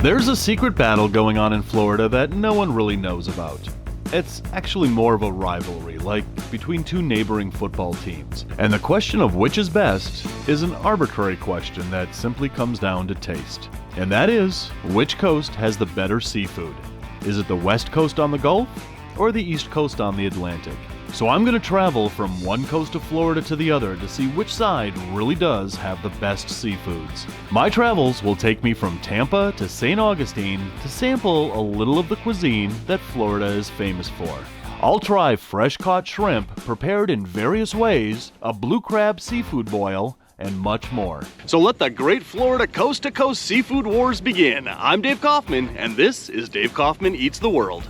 There's a secret battle going on in Florida that no one really knows about. It's actually more of a rivalry, like between two neighboring football teams. And the question of which is best is an arbitrary question that simply comes down to taste. And that is, which coast has the better seafood? Is it the West Coast on the Gulf or the East Coast on the Atlantic? So I'm going to travel from one coast of Florida to the other to see which side really does have the best seafoods. My travels will take me from Tampa to Saint Augustine to sample a little of the cuisine that Florida is famous for. I'll try fresh-caught shrimp prepared in various ways, a blue crab seafood boil, and much more. So let the great Florida coast-to-coast seafood wars begin. I'm Dave Kaufman, and this is Dave Kaufman Eats the World.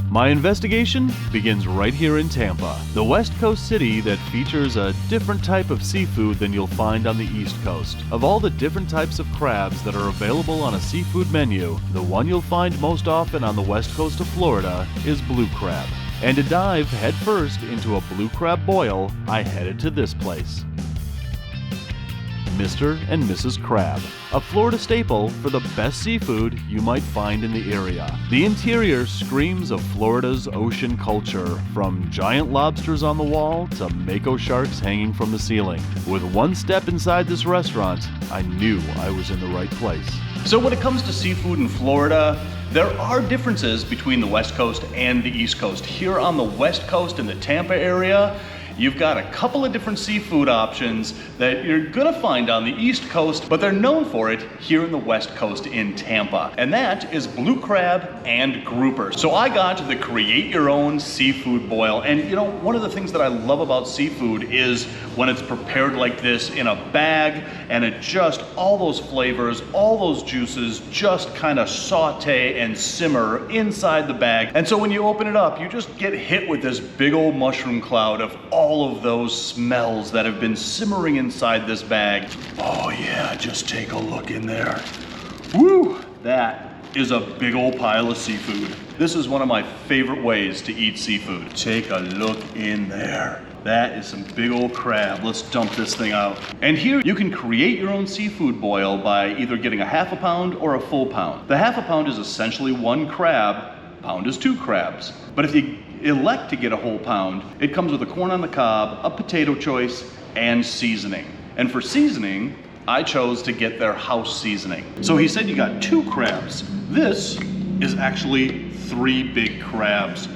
My investigation begins right here in Tampa, the West Coast city that features a different type of seafood than you'll find on the East Coast. Of all the different types of crabs that are available on a seafood menu, the one you'll find most often on the West Coast of Florida is blue crab. And to dive headfirst into a blue crab boil, I headed to this place. Mr. and Mrs. Crab, a Florida staple for the best seafood you might find in the area. The interior screams of Florida's ocean culture, from giant lobsters on the wall to mako sharks hanging from the ceiling. With one step inside this restaurant, I knew I was in the right place. So when it comes to seafood in Florida, there are differences between the West Coast and the East Coast. Here on the West Coast in the Tampa area, you've got a couple of different seafood options that you're gonna find on the East Coast, but they're known for it here in the West Coast in Tampa. And that is blue crab and grouper. So I got the create your own seafood boil. And you know, one of the things that I love about seafood is when it's prepared like this in a bag, and it just, all those flavors, all those juices just kind of saute and simmer inside the bag. And so when you open it up, you just get hit with this big old mushroom cloud of all of those smells that have been simmering inside this bag. Oh yeah, just take a look in there. Woo! That is a big old pile of seafood. This is one of my favorite ways to eat seafood. Take a look in there. That is some big old crab. Let's dump this thing out. And here you can create your own seafood boil by either getting a half a pound or a full pound. The half a pound is essentially one crab, pound is two crabs. But if you elect to get a whole pound, it comes with a corn on the cob, a potato choice, and seasoning. And for seasoning, I chose to get their house seasoning. So he said you got two crabs. This is actually 3 big crabs.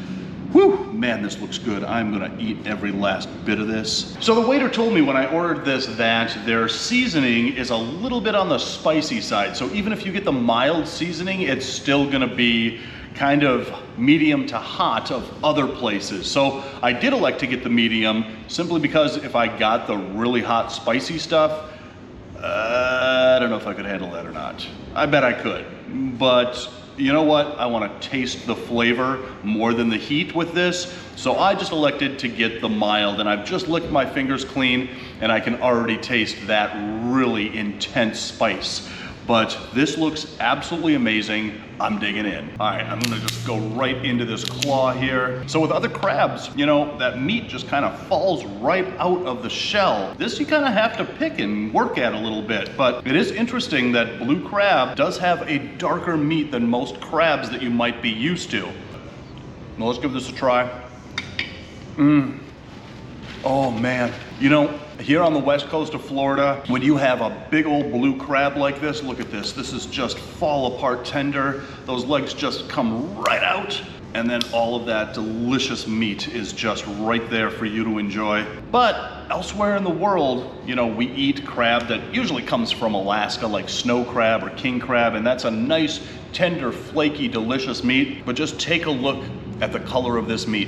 Whew, man, this looks good. I'm gonna eat every last bit of this. So the waiter told me when I ordered this that their seasoning is a little bit on the spicy side. So even if you get the mild seasoning, it's still gonna be kind of medium to hot of other places. So I did elect to get the medium simply because if I got the really hot spicy stuff, I don't know if I could handle that or not. I bet I could, but you know what? I want to taste the flavor more than the heat with this. So I just elected to get the mild, and I've just licked my fingers clean and I can already taste that really intense spice. But this looks absolutely amazing. I'm digging in. All right, I'm gonna just go right into this claw here. So with other crabs, you know, that meat just kind of falls right out of the shell. This you kind of have to pick and work at a little bit, but it is interesting that blue crab does have a darker meat than most crabs that you might be used to. Now let's give this a try. Oh man, you know, here on the West Coast of Florida, when you have a big old blue crab like this, look at this. This is just fall apart tender. Those legs just come right out. And then all of that delicious meat is just right there for you to enjoy. But elsewhere in the world, you know, we eat crab that usually comes from Alaska, like snow crab or king crab, and that's a nice, tender, flaky, delicious meat. But just take a look at the color of this meat.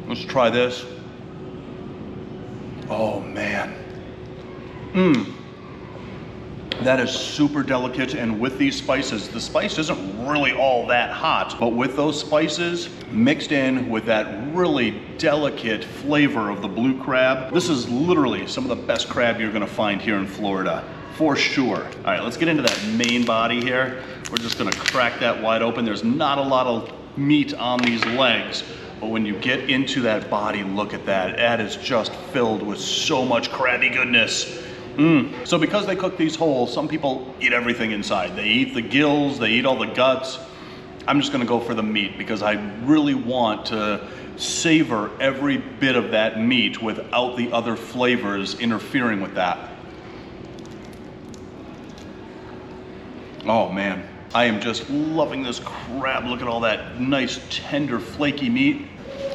Let's try this. Oh man. That is super delicate, and with these spices, the spice isn't really all that hot, but with those spices mixed in with that really delicate flavor of the blue crab, this is literally some of the best crab you're gonna find here in Florida, for sure. All right, let's get into that main body here. We're just gonna crack that wide open. There's not a lot of meat on these legs, But when you get into that body, look at that. That is just filled with so much crabby goodness. So because they cook these whole, some people eat everything inside. They eat the gills, they eat all the guts. I'm just gonna go for the meat because I really want to savor every bit of that meat without the other flavors interfering with that. Oh man, I am just loving this crab. Look at all that nice, tender, flaky meat.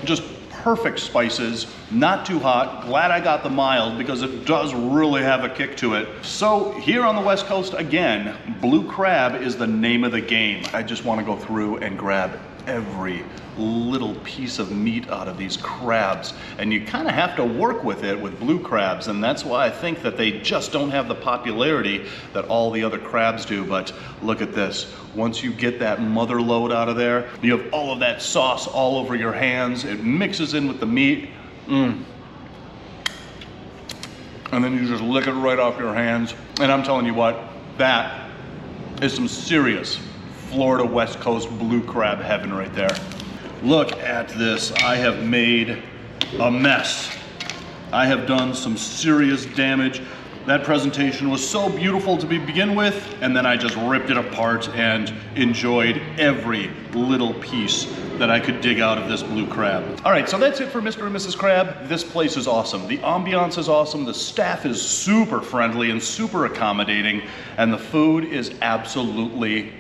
Just perfect spices, not too hot. Glad I got the mild because it does really have a kick to it. So here on the West Coast, again, blue crab is the name of the game. I just want to go through and grab every little piece of meat out of these crabs, and you kind of have to work with it with blue crabs, and that's why I think that they just don't have the popularity that all the other crabs do. But look at this. Once you get that mother load out of there, you have all of that sauce all over your hands. It mixes in with the meat. And then you just lick it right off your hands. And I'm telling you what, that is some serious Florida West Coast blue crab heaven right there. Look at this. I have made a mess. I have done some serious damage. That presentation was so beautiful to begin with, and then I just ripped it apart and enjoyed every little piece that I could dig out of this blue crab. All right, so that's it for Mr. and Mrs. Crab. This place is awesome. The ambiance is awesome. The staff is super friendly and super accommodating, and the food is absolutely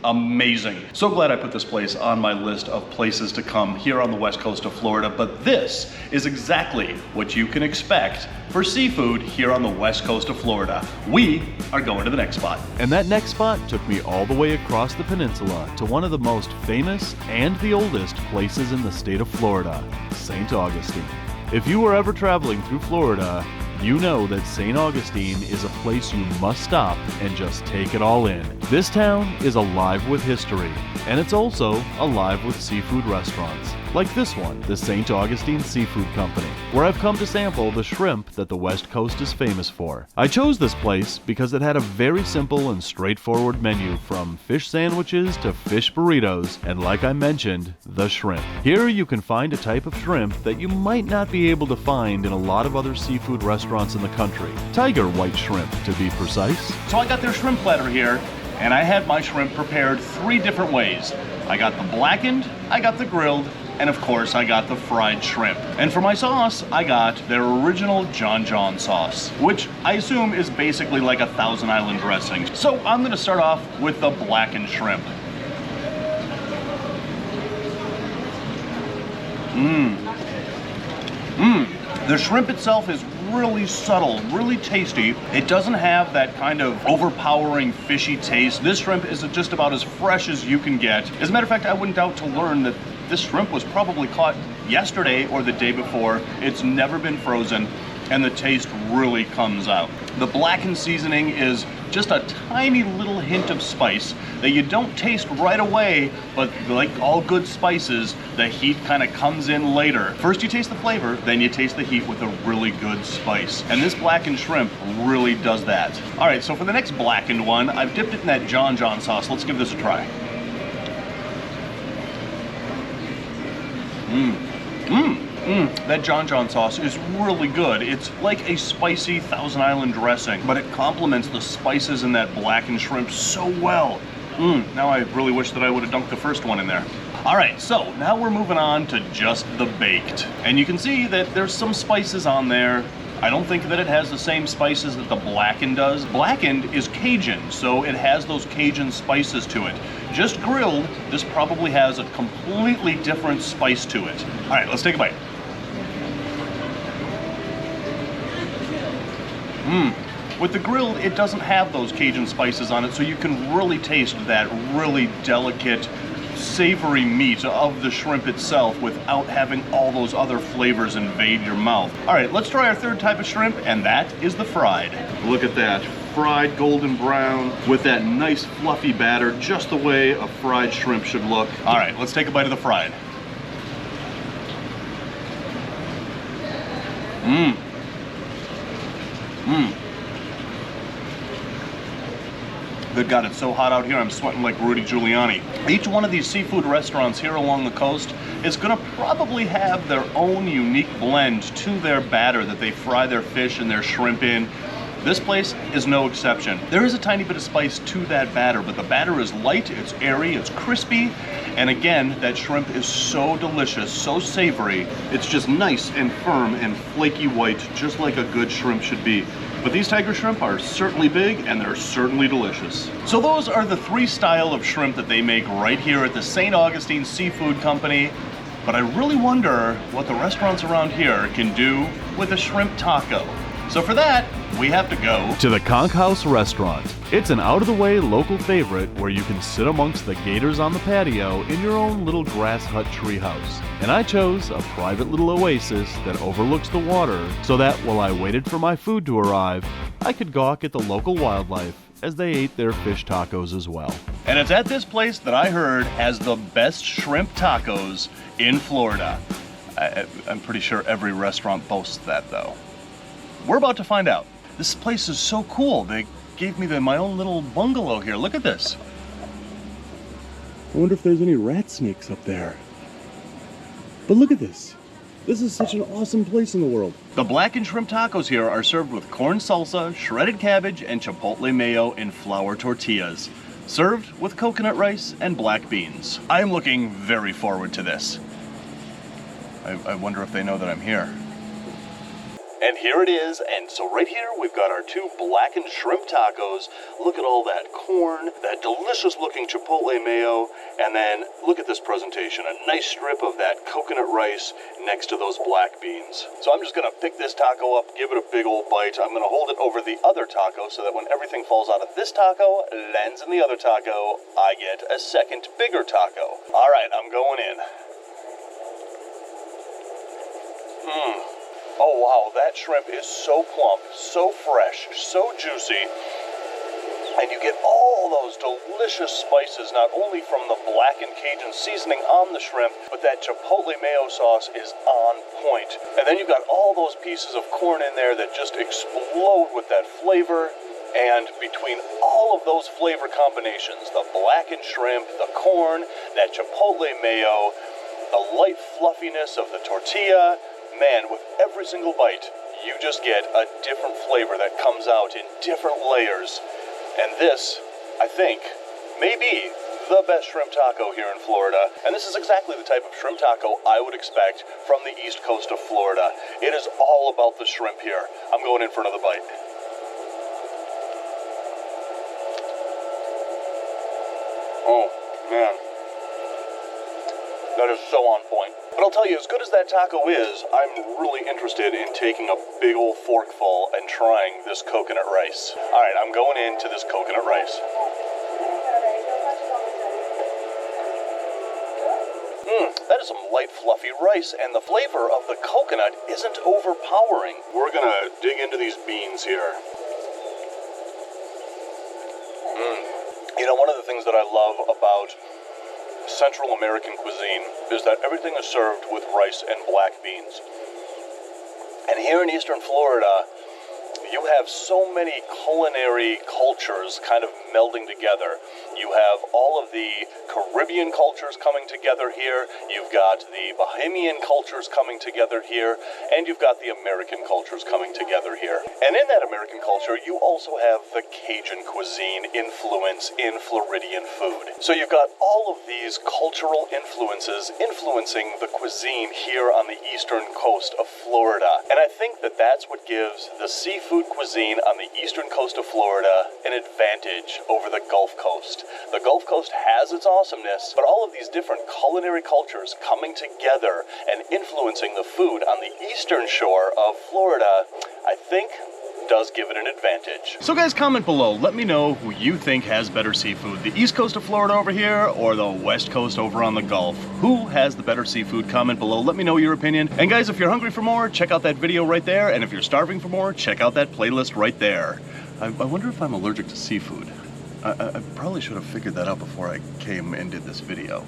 amazing. So glad I put this place on my list of places to come here on the West Coast of Florida, but this is exactly what you can expect for seafood here on the West Coast of Florida. We are going to the next spot. And that next spot took me all the way across the peninsula to one of the most famous and the oldest places in the state of Florida, Saint Augustine. If you were ever traveling through Florida, you know that Saint Augustine is a place you must stop and just take it all in. This town is alive with history, and it's also alive with seafood restaurants, like this one, the Saint Augustine Seafood Company, where I've come to sample the shrimp that the West Coast is famous for. I chose this place because it had a very simple and straightforward menu, from fish sandwiches to fish burritos, and like I mentioned, the shrimp. Here you can find a type of shrimp that you might not be able to find in a lot of other seafood restaurants in the country. Tiger white shrimp, to be precise. So I got their shrimp platter here, and I had my shrimp prepared 3 different ways. I got the blackened, I got the grilled, and of course I got the fried shrimp. And for my sauce, I got their original John John sauce, which I assume is basically like a Thousand Island dressing. So I'm gonna start off with the blackened shrimp. The shrimp itself is really subtle, really tasty. It doesn't have that kind of overpowering fishy taste. This shrimp is just about as fresh as you can get. As a matter of fact, I wouldn't doubt to learn that this shrimp was probably caught yesterday or the day before. It's never been frozen, and the taste really comes out. The blackened seasoning is just a tiny little hint of spice that you don't taste right away, but like all good spices, the heat kind of comes in later. First you taste the flavor, then you taste the heat with a really good spice. And this blackened shrimp really does that. All right, so for the next blackened one, I've dipped it in that John John sauce. Let's give this a try. That John John sauce is really good. It's like a spicy Thousand Island dressing, but it complements the spices in that blackened shrimp so well. Now I really wish that I would have dunked the first one in there. All right, so now we're moving on to just the baked. And you can see that there's some spices on there. I don't think that it has the same spices that the blackened does. Blackened is Cajun, so it has those Cajun spices to it. Just grilled, this probably has a completely different spice to it. All right, let's take a bite. With the grilled, it doesn't have those Cajun spices on it, so you can really taste that really delicate, savory meat of the shrimp itself without having all those other flavors invade your mouth. All right, let's try our third type of shrimp, and that is the fried. Look at that, fried golden brown with that nice fluffy batter, just the way a fried shrimp should look. All right, let's take a bite of the fried. The God, it's so hot out here, I'm sweating like Rudy Giuliani. Each one of these seafood restaurants here along the coast is gonna probably have their own unique blend to their batter that they fry their fish and their shrimp in. This place is no exception. There is a tiny bit of spice to that batter, but the batter is light, it's airy, it's crispy, and again, that shrimp is so delicious, so savory. It's just nice and firm and flaky white, just like a good shrimp should be. But these tiger shrimp are certainly big and they're certainly delicious. So those are the 3 styles of shrimp that they make right here at the Saint Augustine Seafood Company. But I really wonder what the restaurants around here can do with a shrimp taco. So for that, we have to go to the Conch House Restaurant. It's an out-of-the-way local favorite where you can sit amongst the gators on the patio in your own little grass hut treehouse. And I chose a private little oasis that overlooks the water so that while I waited for my food to arrive, I could gawk at the local wildlife as they ate their fish tacos as well. And it's at this place that I heard has the best shrimp tacos in Florida. I'm pretty sure every restaurant boasts that though. We're about to find out. This place is so cool. They gave me my own little bungalow here. Look at this. I wonder if there's any rat snakes up there. But look at this. This is such an awesome place in the world. The blackened shrimp tacos here are served with corn salsa, shredded cabbage, and chipotle mayo in flour tortillas. Served with coconut rice and black beans. I am looking very forward to this. I wonder if they know that I'm here. And here it is, and so right here we've got our 2 blackened shrimp tacos. Look at all that corn, that delicious looking chipotle mayo, and then look at this presentation, a nice strip of that coconut rice next to those black beans. So I'm just gonna pick this taco up, give it a big old bite. I'm gonna hold it over the other taco so that when everything falls out of this taco, lands in the other taco, I get a second bigger taco. All right, I'm going in. Oh wow, that shrimp is so plump, so fresh, so juicy. And you get all those delicious spices, not only from the blackened Cajun seasoning on the shrimp, but that chipotle mayo sauce is on point. And then you've got all those pieces of corn in there that just explode with that flavor. And between all of those flavor combinations, the blackened shrimp, the corn, that chipotle mayo, the light fluffiness of the tortilla, man, with every single bite, you just get a different flavor that comes out in different layers. And this, I think, may be the best shrimp taco here in Florida. And this is exactly the type of shrimp taco I would expect from the east coast of Florida. It is all about the shrimp here. I'm going in for another bite. Oh, man. That is so on point. But I'll tell you, as good as that taco is, I'm really interested in taking a big old forkful and trying this coconut rice. All right, I'm going into this coconut rice. That is some light, fluffy rice, and the flavor of the coconut isn't overpowering. We're gonna dig into these beans here. You know, one of the things that I love about Central American cuisine is that everything is served with rice and black beans. And here in Eastern Florida, you have so many culinary cultures kind of melding together. You have all of the Caribbean cultures coming together here, you've got the Bahamian cultures coming together here, and you've got the American cultures coming together here. And in that American culture, you also have the Cajun cuisine influence in Floridian food. So you've got all of these cultural influences influencing the cuisine here on the eastern coast of Florida. And I think that that's what gives the seafood cuisine on the eastern coast of Florida an advantage over the Gulf Coast. The Gulf Coast has its awesomeness, but all of these different culinary cultures coming together and influencing the food on the eastern shore of Florida, I think, does give it an advantage. So guys, comment below. Let me know who you think has better seafood. The east coast of Florida over here or the west coast over on the Gulf? Who has the better seafood? Comment below. Let me know your opinion. And guys, if you're hungry for more, check out that video right there. And if you're starving for more, check out that playlist right there. I wonder if I'm allergic to seafood. I probably should have figured that out before I came and did this video.